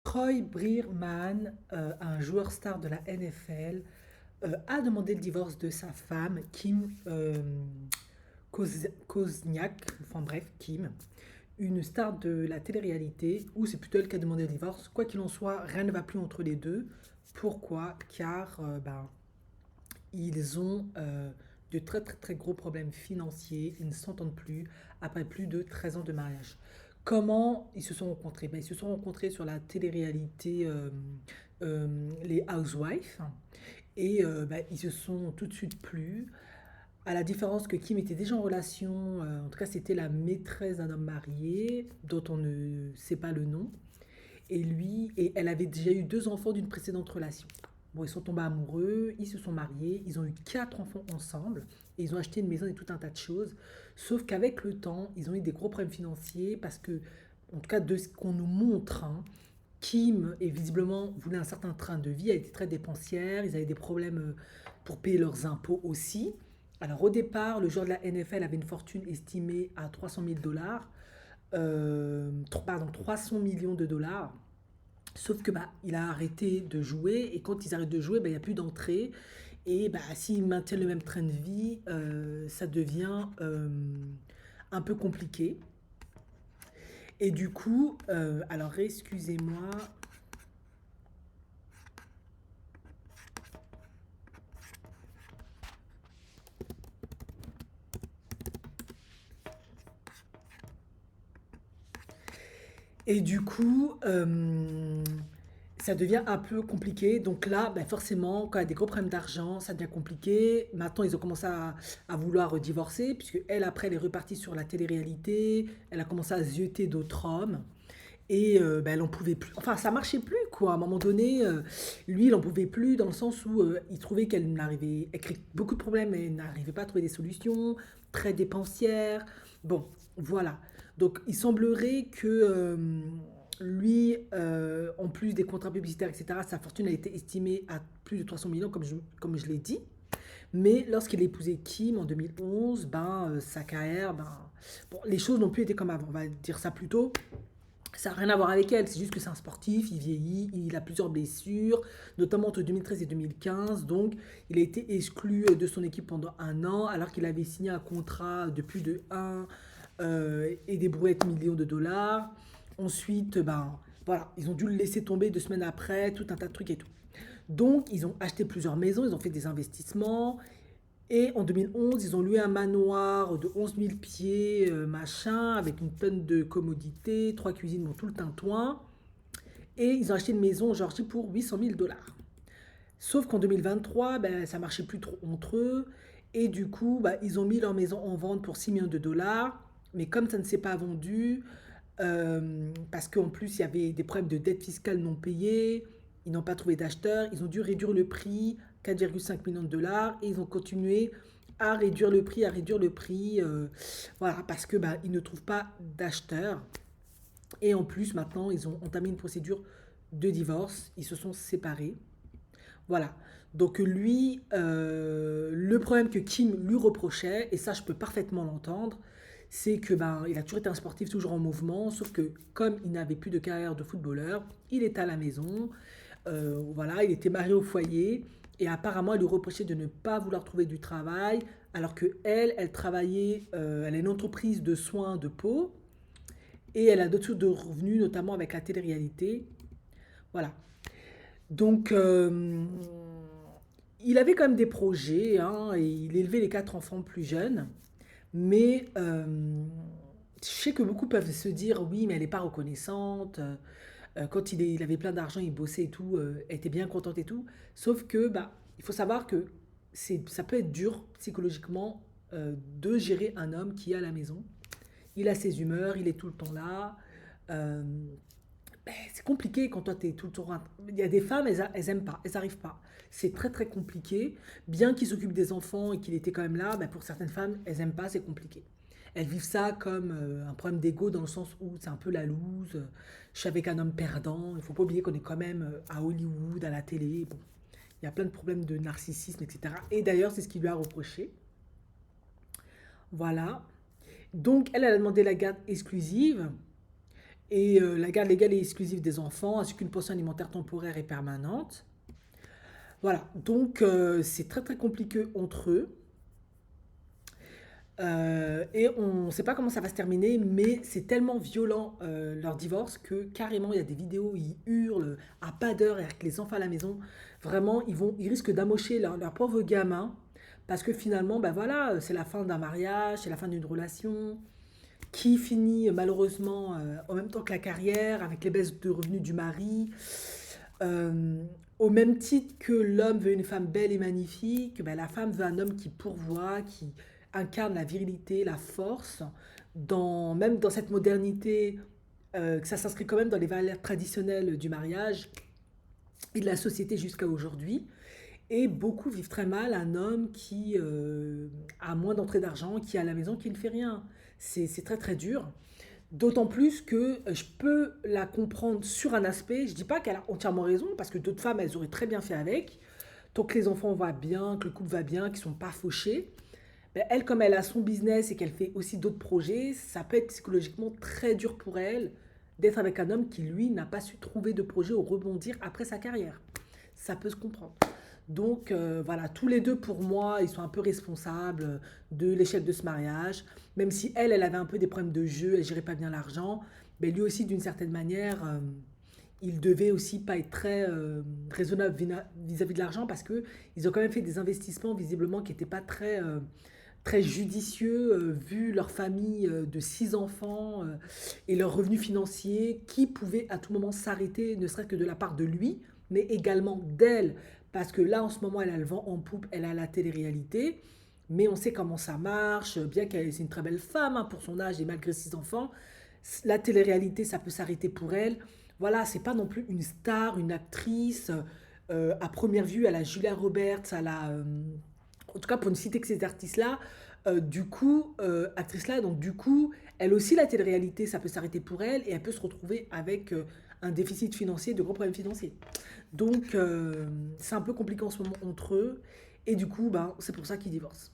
Troy Breerman, un joueur star de la NFL, a demandé le divorce de sa femme, Kim Kosniak, enfin bref, Kim, une star de la télé-réalité, où c'est plutôt elle qui a demandé le divorce. Quoi qu'il en soit, rien ne va plus entre les deux. Pourquoi? Car ils ont de très très très gros problèmes financiers, ils ne s'entendent plus après plus de 13 ans de mariage. Comment ils se sont rencontrés? Ben, ils se sont rencontrés sur la télé-réalité Les Housewives et ben, ils se sont tout de suite plu. À la différence que Kim était déjà en relation, en tout cas c'était la maîtresse d'un homme marié dont on ne sait pas le nom. Et elle avait déjà eu deux enfants d'une précédente relation. Bon, ils sont tombés amoureux, ils se sont mariés, ils ont eu quatre enfants ensemble, et ils ont acheté une maison et tout un tas de choses. Sauf qu'avec le temps, ils ont eu des gros problèmes financiers parce que, en tout cas, de ce qu'on nous montre, hein, Kim et visiblement voulait un certain train de vie, elle était très dépensière, ils avaient des problèmes pour payer leurs impôts aussi. Alors au départ, le joueur de la NFL avait une fortune estimée à 300 000 dollars, pardon, 300 millions de dollars. Sauf que bah, il a arrêté de jouer et quand ils arrêtent de jouer, bah, il n'y a plus d'entrée. Et bah, s'ils maintiennent le même train de vie, ça devient un peu compliqué. Et du coup, alors excusez-moi. Et du coup, ça devient un peu compliqué. Donc là, ben forcément, quand il y a des gros problèmes d'argent, ça devient compliqué. Maintenant, ils ont commencé à vouloir divorcer, puisque elle, après, elle est repartie sur la télé-réalité. Elle a commencé à zioter d'autres hommes. Et ben, elle en pouvait plus. Enfin, ça marchait plus, quoi. À un moment donné, lui, il en pouvait plus, dans le sens où il trouvait qu'elle n'arrivait... Elle créait beaucoup de problèmes, et elle n'arrivait pas à trouver des solutions, très dépensière. Bon, voilà. Donc, il semblerait que lui, en plus des contrats publicitaires, etc., sa fortune a été estimée à plus de 300 millions, comme je l'ai dit. Mais lorsqu'il a épousé Kim en 2011, ben, sa carrière, ben, bon, les choses n'ont plus été comme avant, on va dire ça plutôt. Ça n'a rien à voir avec elle, c'est juste que c'est un sportif, il vieillit, il a plusieurs blessures, notamment entre 2013 et 2015. Donc, il a été exclu de son équipe pendant un an, alors qu'il avait signé un contrat de plus de 1 et des brouettes millions de dollars. Ensuite, ben, voilà, ils ont dû le laisser tomber 2 semaines après, tout un tas de trucs et tout. Donc, ils ont acheté plusieurs maisons, ils ont fait des investissements. Et en 2011, ils ont loué un manoir de 11 000 pieds, machin, avec une tonne de commodités, trois cuisines dans tout le tintouin. Et ils ont acheté une maison en Georgie pour 800 000 dollars. Sauf qu'en 2023, ben, ça marchait plus trop entre eux. Et du coup, ben, ils ont mis leur maison en vente pour 6 millions de dollars. Mais comme ça ne s'est pas vendu, parce qu'en plus, il y avait des problèmes de dette fiscale non payée, ils n'ont pas trouvé d'acheteurs, ils ont dû réduire le prix, 4,5 millions de dollars, et ils ont continué à réduire le prix, voilà, parce que bah, ils ne trouvent pas d'acheteurs. Et en plus, maintenant, ils ont entamé une procédure de divorce, ils se sont séparés. Voilà. Donc lui, le problème que Kim lui reprochait, et ça je peux parfaitement l'entendre, c'est que ben il a toujours été un sportif toujours en mouvement, sauf que comme il n'avait plus de carrière de footballeur, il était à la maison, voilà, il était marié au foyer, et apparemment elle lui reprochait de ne pas vouloir trouver du travail, alors que elle travaillait, elle a une entreprise de soins de peau, et elle a d'autres sources de revenus, notamment avec la télé-réalité. Voilà. Donc, il avait quand même des projets, hein, et il élevait les quatre enfants plus jeunes. Mais je sais que beaucoup peuvent se dire, oui, mais elle n'est pas reconnaissante. Quand il avait plein d'argent, il bossait et tout, elle était bien contente et tout. Sauf que, bah, il faut savoir que ça peut être dur psychologiquement de gérer un homme qui est à la maison. Il a ses humeurs, il est tout le temps là. Euh, ben, c'est compliqué quand toi, tu es tout le temps. Il y a des femmes, elles aiment pas, elles n'arrivent pas. C'est très très compliqué. Bien qu'il s'occupe des enfants et qu'il était quand même là, ben, pour certaines femmes, elles aiment pas, c'est compliqué. Elles vivent ça comme un problème d'ego dans le sens où c'est un peu la loose. Je suis avec un homme perdant. Il faut pas oublier qu'on est quand même à Hollywood, à la télé. Bon, il y a plein de problèmes de narcissisme, etc. Et d'ailleurs, c'est ce qu'il lui a reproché. Voilà. Donc, elle a demandé la garde exclusive. et la garde légale et exclusive des enfants, ainsi qu'une pension alimentaire temporaire et permanente. Voilà, donc c'est très très compliqué entre eux. Et on ne sait pas comment ça va se terminer, mais c'est tellement violent leur divorce que carrément il y a des vidéos où ils hurlent à pas d'heure avec les enfants à la maison. Vraiment, ils risquent d'amocher leur pauvre gamin parce que finalement, ben voilà, c'est la fin d'un mariage, c'est la fin d'une relation qui finit malheureusement en même temps que la carrière, avec les baisses de revenus du mari. Euh, Au même titre que l'homme veut une femme belle et magnifique, ben, la femme veut un homme qui pourvoit, qui incarne la virilité, la force, même dans cette modernité, que ça s'inscrit quand même dans les valeurs traditionnelles du mariage et de la société jusqu'à aujourd'hui. Et beaucoup vivent très mal un homme qui a moins d'entrée d'argent, qui est à la maison, qui ne fait rien. C'est très très dur. D'autant plus que je peux la comprendre sur un aspect. Je dis pas qu'elle a entièrement raison, parce que d'autres femmes, elles auraient très bien fait avec. Tant que les enfants vont bien, que le couple va bien, qu'ils sont pas fauchés. Ben, elle, comme elle a son business et qu'elle fait aussi d'autres projets, ça peut être psychologiquement très dur pour elle d'être avec un homme qui, lui, n'a pas su trouver de projet ou rebondir après sa carrière. Ça peut se comprendre. Donc voilà, tous les deux pour moi, ils sont un peu responsables de l'échec de ce mariage. Même si elle, elle avait un peu des problèmes de jeu, elle gérait pas bien l'argent, mais lui aussi d'une certaine manière, il devait aussi pas être très raisonnable vis-à-vis de l'argent parce que ils ont quand même fait des investissements visiblement qui n'étaient pas très judicieux vu leur famille de 6 enfants et leurs revenus financiers qui pouvaient à tout moment s'arrêter, ne serait-ce que de la part de lui, mais également d'elle, parce que là en ce moment elle a le vent en poupe, elle a la télé-réalité, mais on sait comment ça marche, bien qu'elle c'est une très belle femme hein, pour son âge et malgré 6 enfants, la télé-réalité ça peut s'arrêter pour elle. Voilà, c'est pas non plus une star, une actrice. À première vue, à la Julia Roberts, à la en tout cas pour ne citer que ces artistes-là, actrice-là, donc du coup, elle aussi, la télé-réalité, ça peut s'arrêter pour elle et elle peut se retrouver avec un déficit financier, de gros problèmes financiers. Donc, c'est un peu compliqué en ce moment entre eux et du coup, ben, c'est pour ça qu'ils divorcent.